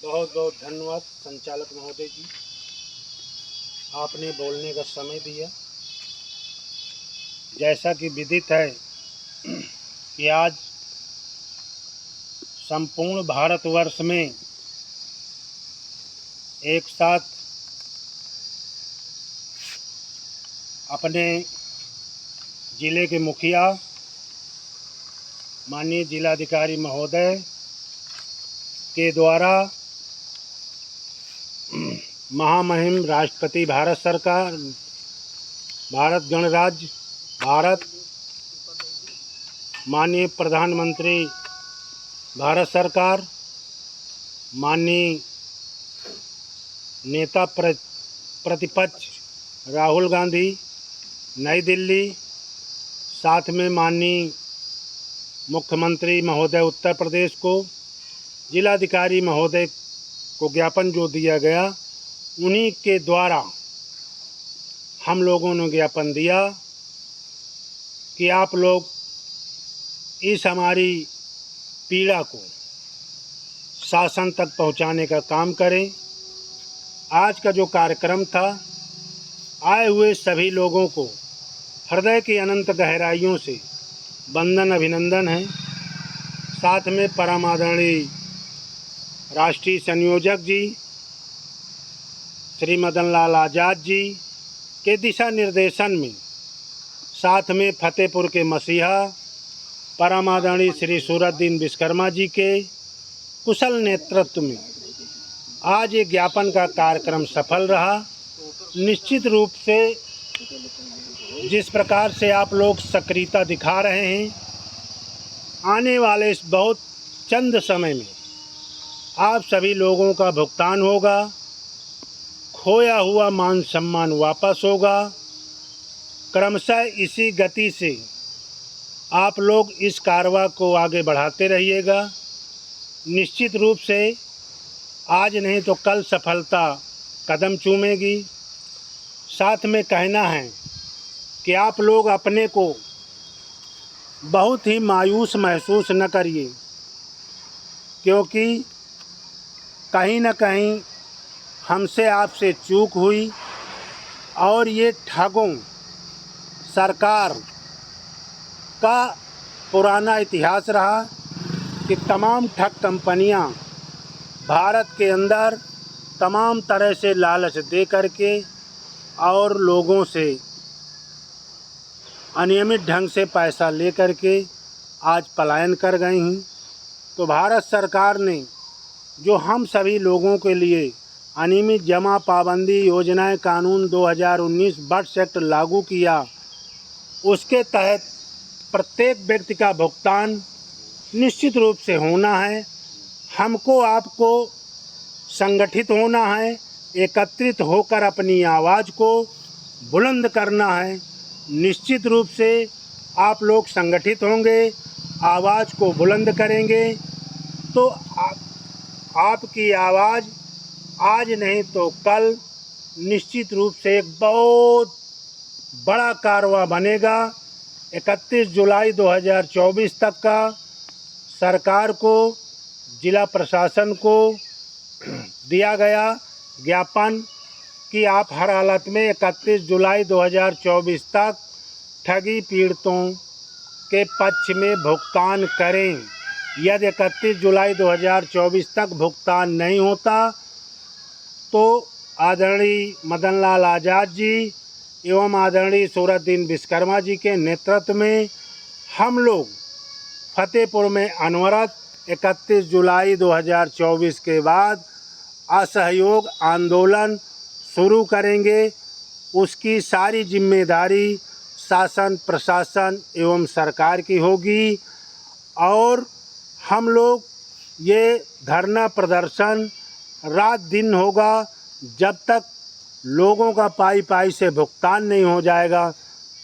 बहुत बहुत धन्यवाद संचालक महोदय जी, आपने बोलने का समय दिया। जैसा कि विदित है कि आज संपूर्ण भारतवर्ष में एक साथ अपने ज़िले के मुखिया माननीय जिलाधिकारी महोदय के द्वारा महामहिम राष्ट्रपति भारत सरकार, भारत गणराज्य भारत, माननीय प्रधानमंत्री भारत सरकार, माननीय नेता प्रतिपक्ष राहुल गांधी नई दिल्ली, साथ में माननीय मुख्यमंत्री महोदय उत्तर प्रदेश को, जिलाधिकारी महोदय को ज्ञापन जो दिया गया उन्हीं के द्वारा हम लोगों ने ज्ञापन दिया कि आप लोग इस हमारी पीड़ा को शासन तक पहुंचाने का काम करें। आज का जो कार्यक्रम था, आए हुए सभी लोगों को हृदय की अनंत गहराइयों से वंदन अभिनंदन है। साथ में परम आदरणीय राष्ट्रीय संयोजक जी श्री मदन लाल आज़ाद जी के दिशा निर्देशन में, साथ में फतेहपुर के मसीहा परम आदरणीय श्री सूरतदीन विश्वकर्मा जी के कुशल नेतृत्व में आज ये ज्ञापन का कार्यक्रम सफल रहा। निश्चित रूप से जिस प्रकार से आप लोग सक्रियता दिखा रहे हैं, आने वाले इस बहुत चंद समय में आप सभी लोगों का भुगतान होगा, खोया हुआ मान सम्मान वापस होगा। क्रमशः इसी गति से आप लोग इस कारवां को आगे बढ़ाते रहिएगा। निश्चित रूप से आज नहीं तो कल सफलता कदम चूमेगी। साथ में कहना है कि आप लोग अपने को बहुत ही मायूस महसूस न करिए, क्योंकि कहीं न कहीं हमसे आपसे चूक हुई और ये ठगों सरकार का पुराना इतिहास रहा कि तमाम ठग कंपनियां भारत के अंदर तमाम तरह से लालच दे करके और लोगों से अनियमित ढंग से पैसा ले करके आज पलायन कर गई हैं। तो भारत सरकार ने जो हम सभी लोगों के लिए अनियमित जमा पाबंदी योजनाएं कानून 2019 बर्ड्स एक्ट लागू किया, उसके तहत प्रत्येक व्यक्ति का भुगतान निश्चित रूप से होना है। हमको आपको संगठित होना है, एकत्रित होकर अपनी आवाज़ को बुलंद करना है। निश्चित रूप से आप लोग संगठित होंगे, आवाज़ को बुलंद करेंगे तो आपकी आवाज़ आज नहीं तो कल निश्चित रूप से एक बहुत बड़ा कारवां बनेगा। 31 जुलाई 2024 तक का सरकार को, जिला प्रशासन को दिया गया ज्ञापन कि आप हर हालत में 31 जुलाई 2024 तक ठगी पीड़ितों के पक्ष में भुगतान करें। यदि 31 जुलाई 2024 तक भुगतान नहीं होता तो आदरणीय मदन लाल आज़ाद जी एवं आदरणीय सूरतदीन विश्वकर्मा जी के नेतृत्व में हम लोग फतेहपुर में अनवरत 31 जुलाई 2024 के बाद असहयोग आंदोलन शुरू करेंगे। उसकी सारी जिम्मेदारी शासन, प्रशासन एवं सरकार की होगी और हम लोग ये धरना प्रदर्शन रात दिन होगा जब तक लोगों का पाई पाई से भुगतान नहीं हो जाएगा,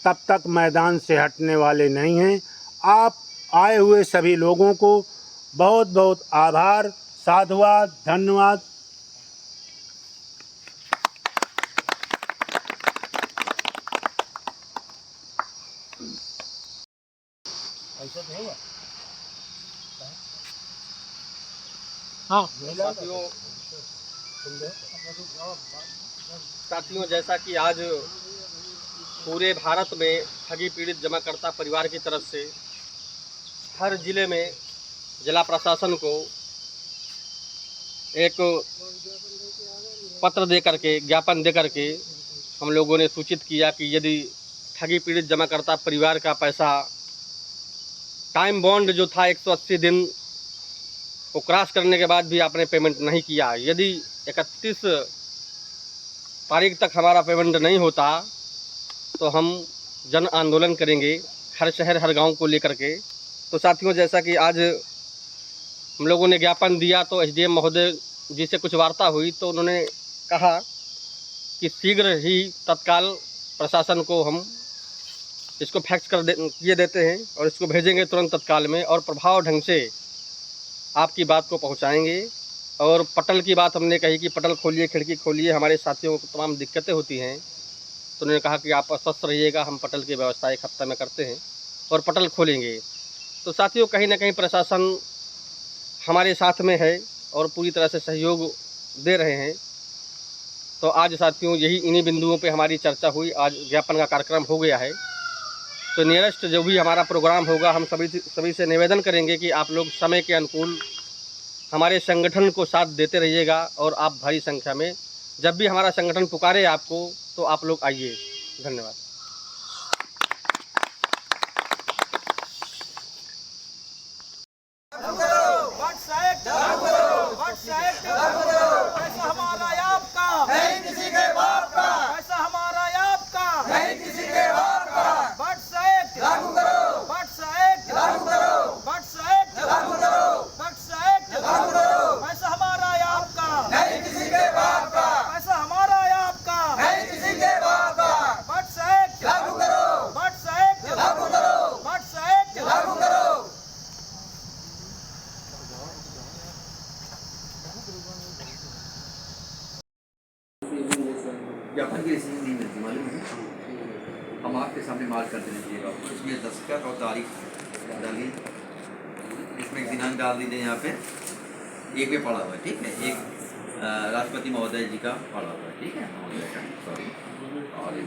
तब तक मैदान से हटने वाले नहीं हैं। आप आए हुए सभी लोगों को बहुत बहुत आभार, साधुवाद, धन्यवाद। ऐसा तो होगा। हाँ साथियों, जैसा कि आज पूरे भारत में ठगी पीड़ित जमाकर्ता परिवार की तरफ से हर जिले में जिला प्रशासन को एक पत्र दे करके, ज्ञापन दे करके हम लोगों ने सूचित किया कि यदि ठगी पीड़ित जमाकर्ता परिवार का पैसा टाइम बॉन्ड जो था 180 दिन को क्रॉस करने के बाद भी आपने पेमेंट नहीं किया, यदि 31 तारीख तक हमारा पेमेंट नहीं होता तो हम जन आंदोलन करेंगे हर शहर हर गांव को लेकर के। तो साथियों, जैसा कि आज हम लोगों ने ज्ञापन दिया तो एसडीएम महोदय जी से कुछ वार्ता हुई तो उन्होंने कहा कि शीघ्र ही तत्काल प्रशासन को हम इसको फैक्स किए देते हैं और इसको भेजेंगे तुरंत तत्काल में और प्रभाव ढंग से आपकी बात को पहुंचाएंगे। और पटल की बात हमने कही कि पटल खोलिए, खिड़की खोलिए, हमारे साथियों को तमाम दिक्कतें होती हैं, तो उन्होंने कहा कि आप स्वस्थ रहिएगा, हम पटल की व्यवस्था 1 हफ्ते में करते हैं और पटल खोलेंगे। तो साथियों, कहीं ना कहीं प्रशासन हमारे साथ में है और पूरी तरह से सहयोग दे रहे हैं। तो आज साथियों, यही इन्हीं बिंदुओं पे हमारी चर्चा हुई, आज ज्ञापन का कार्यक्रम हो गया है। तो नियरेस्ट जो भी हमारा प्रोग्राम होगा, हम सभी से निवेदन करेंगे कि आप लोग समय के अनुकूल हमारे संगठन को साथ देते रहिएगा और आप भारी संख्या में जब भी हमारा संगठन पुकारे आपको तो आप लोग आइए। धन्यवाद। ज्ञापन की रसीद नहीं मिलती, मालूम है। हम आपके सामने मार्क कर देना चाहिए आपको, इसमें दस्तखत और तारीख डालिए, इसमें एक दिनांक डाल दीजिए। यहाँ पे एक पे पड़ा हुआ है, ठीक है, एक राष्ट्रपति महोदय जी का पड़ा हुआ है, ठीक है, महोदय का, सॉरी, और ये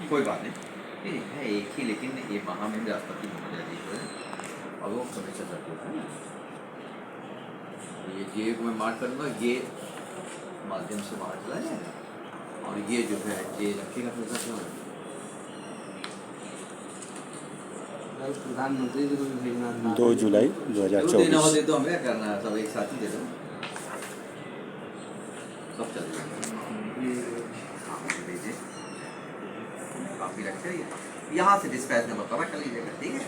कोई बात नहीं है एक ही, लेकिन ये महामहिम राष्ट्रपति महोदय जी को है और वो कमिश्नर सर्कुलर है। ये जे को मैं मार्क करूँगा, ये माध्यम से बाहर चला जाएगा और ये जो है ये रखेगा पैसा क्यों प्रधानमंत्री जी को भी भेजना 2 जुलाई 2024 दे दो, हमें क्या करना है, सब एक साथ ही दे दो, सब चलेगा। भेजिए, काफी रखते रहिए, यहाँ से डिस्पैच में पता कर लीजिएगा, ठीक है।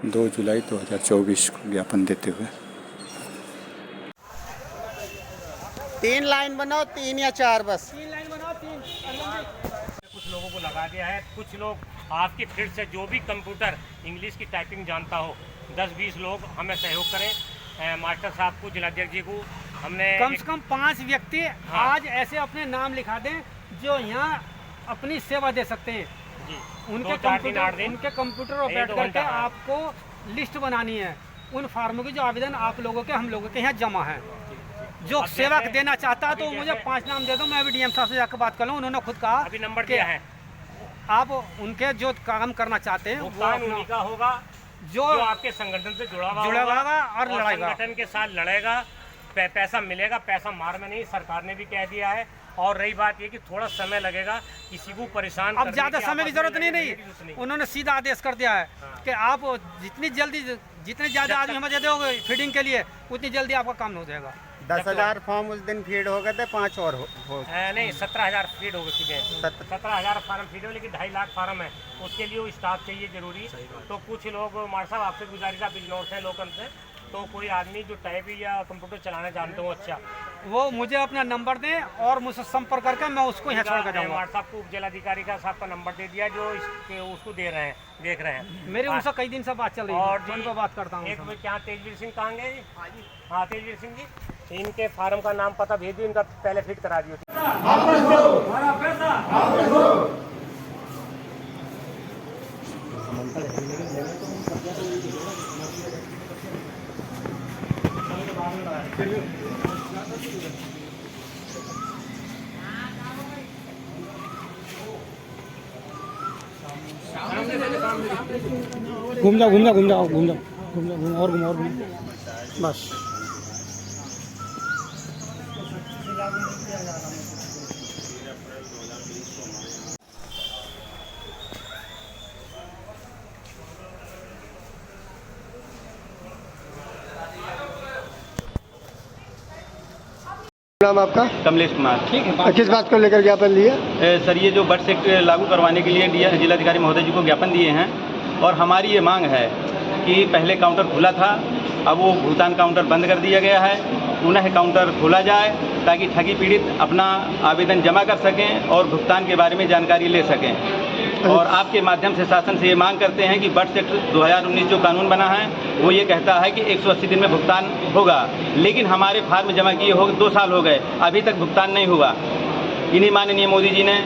दो जुलाई 2024 को ज्ञापन देते हुए 3 लाइन बनाओ, 3 या 4 बस। 3 लाइन बनाओ, 3। कुछ लोगों को लगा दिया है, कुछ लोग आपकी फील्ड से जो भी कंप्यूटर इंग्लिश की टाइपिंग जानता हो, 10-20 लोग हमें सहयोग करें, मास्टर साहब को, जिलाध्यक्ष जी को, हमने कम से कम 5 व्यक्ति आज ऐसे अपने नाम लिखा दें जो यहाँ अपनी सेवा दे सकते हैं जी। उनके कंप्यूटर पर बैठ करके आपको लिस्ट बनानी है उन फार्मों की जो आवेदन आप लोगों के, हम लोगों के यहाँ जमा है। जो सेवा देना चाहता है तो मुझे 5 नाम दे दो, मैं भी डीएम साहब से जाकर बात कर लूँ। उन्होंने खुद कहा अभी नंबर दिया है, आप उनके जो काम करना चाहते हैं वो उन्हीं का होगा जो आपके संगठन से जुड़ा हुआ और लड़ेगा, संगठन के साथ लड़ेगा, पैसा मिलेगा। पैसा मार में नहीं, सरकार ने भी कह दिया है। और रही बात ये कि थोड़ा समय लगेगा, किसी को परेशान अब ज़्यादा समय की जरूरत नहीं, उन्होंने सीधा आदेश कर दिया है कि आप जितनी ज़्यादा आदमी हमें दे दोगे फीडिंग के लिए, उतनी जल्दी आपका काम हो जाएगा। 10,000 फॉर्म उस दिन फीड हो गए थे, 5 और हो नहीं 17,000 फीड हो चुके हैं। 17,000 फार्म फीड हो, लेकिन 2.5 लाख फार्म है, उसके लिए वो स्टाफ चाहिए जरूरी। तो कुछ लोग मार साहब आपसे गुजारिश, आप बिजनौर से लोकल से, तो कोई आदमी जो टाइपिंग या कंप्यूटर चलाना जानते हो अच्छा, वो मुझे अपना नंबर दें और मुझसे संपर्क करके मैं उसको यहाँ छोड़ कर जाऊँगा। व्हाट्सएप को जिलाधिकारी का साहब का नंबर दे दिया, जो उसको दे रहे हैं, देख रहे हैं। मेरी उनसे कई दिन से बात चल रही है और और उन पर बात करता हूँ। एक क्या तेजवीर सिंह कहाँ गए जी? हाँ तेजवीर सिंह जी, इनके फार्म का नाम पता भेज दियो, इनका पहले फिट करा दियो। घूम जाओ और घूम बस। नाम आपका? कमलेश कुमार। ठीक है। किस बात को लेकर ज्ञापन लिया? सर ये जो बर्थ एक्ट लागू करवाने के लिए जिलाधिकारी महोदय जी को ज्ञापन दिए हैं, और हमारी ये मांग है कि पहले काउंटर खुला था, अब वो भुगतान काउंटर बंद कर दिया गया है, पुनः काउंटर खोला जाए ताकि ठगी पीड़ित अपना आवेदन जमा कर सकें और भुगतान के बारे में जानकारी ले सकें। और आपके माध्यम से शासन से ये मांग करते हैं कि बर्थ एक्ट 2019 जो कानून बना है वो ये कहता है कि 180 दिन में भुगतान होगा, लेकिन हमारे फार्म जमा किए हो 2 साल हो गए, अभी तक भुगतान नहीं हुआ। इन्हीं माननीय मोदी जी ने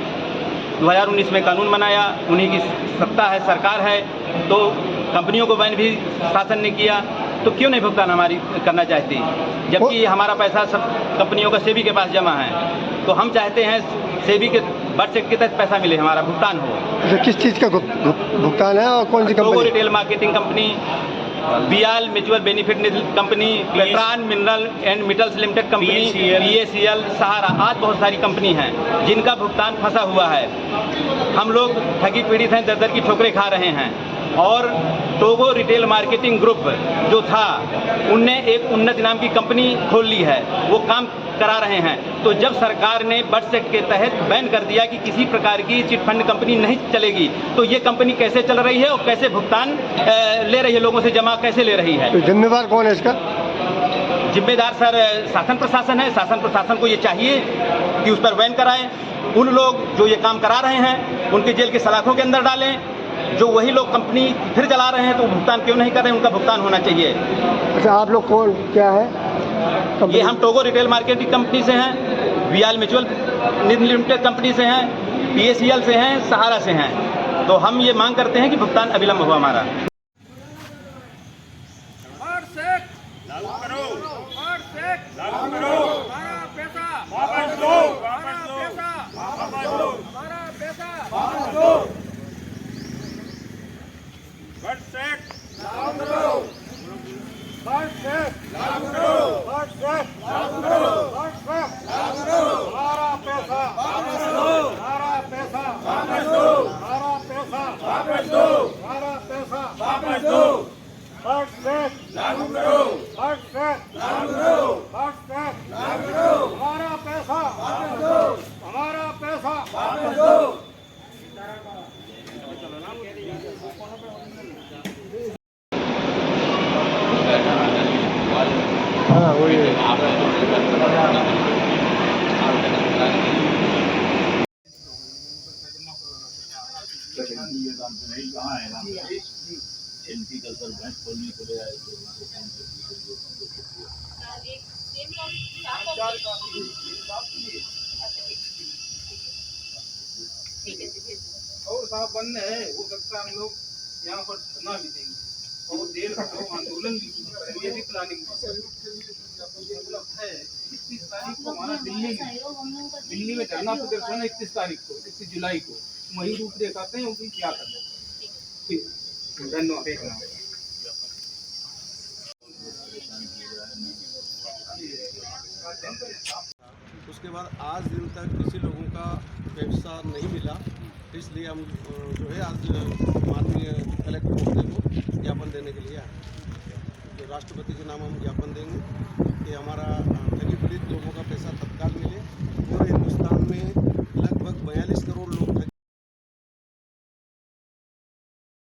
2019 में कानून बनाया, उन्हीं की सत्ता है, सरकार है, तो कंपनियों को बैन भी शासन ने किया, तो क्यों नहीं भुगतान हमारी करना चाहती, जबकि हमारा पैसा सब कंपनियों का सेबी के पास जमा है। तो हम चाहते हैं सेबी के बर्थ एक्ट के तहत पैसा मिले, हमारा भुगतान हो। अच्छा, किस चीज़ का भुगतान है और कौन सी कंपनी? रिटेल मार्केटिंग कंपनी, बियाल म्यूचुअल बेनिफिट कंपनी, पेट्रान mineral and metals limited company, PACL, Sahara, आज बहुत सारी कंपनी हैं जिनका भुगतान फंसा हुआ है। हम लोग ठगी पीड़ित हैं, दर दर की ठोकरें खा रहे हैं। और टोगो रिटेल मार्केटिंग ग्रुप जो था, उनने एक उन्नति नाम की कंपनी खोल ली है, वो काम करा रहे हैं। तो जब सरकार ने बर्थ एक्ट के तहत बैन कर दिया कि किसी प्रकार की चिट फंड कंपनी नहीं चलेगी, तो ये कंपनी कैसे चल रही है और कैसे भुगतान ले रही है, लोगों से जमा कैसे ले रही है? तो जिम्मेदार कौन है इसका? जिम्मेदार सर शासन प्रशासन है। शासन प्रशासन को ये चाहिए कि उस पर बैन कराएं। उन लोग जो ये काम करा रहे हैं उनके जेल के सलाखों के अंदर डालें। जो वही लोग कंपनी फिर चला रहे हैं तो भुगतान क्यों नहीं कर रहे हैं, उनका भुगतान होना चाहिए। अच्छा, आप लोग कौन क्या है? ये हम टोगो रिटेल मार्केटिंग कंपनी से हैं, बियाल म्यूचुअल लिमिटेड कंपनी से हैं, PACL से हैं, सहारा से हैं। तो हम ये मांग करते हैं कि भुगतान अविलंब हो हमारा। और साहब बनने है, हो सकता है हम लोग यहाँ पर धरना भी देंगे और देर का आंदोलन भी करेंगे, भी प्लानिंग है। 31 तारीख को हमारा दिल्ली में धरना प्रदर्शन है, 31 तारीख को, 31 जुलाई को। वही रूपरेखा आते हैं उनकी क्या करना। ठीक, धन्यवाद। एक नाम उसके बाद आज दिन तक किसी लोगों का पैसा नहीं मिला, इसलिए हम जो है आज माननीय कलेक्टर महोदय को ज्ञापन देने के लिए आए। राष्ट्रपति के नाम हम ज्ञापन देंगे कि हमारा ठगी पीड़ित लोगों का पैसा तत्काल मिले। पूरे हिंदुस्तान में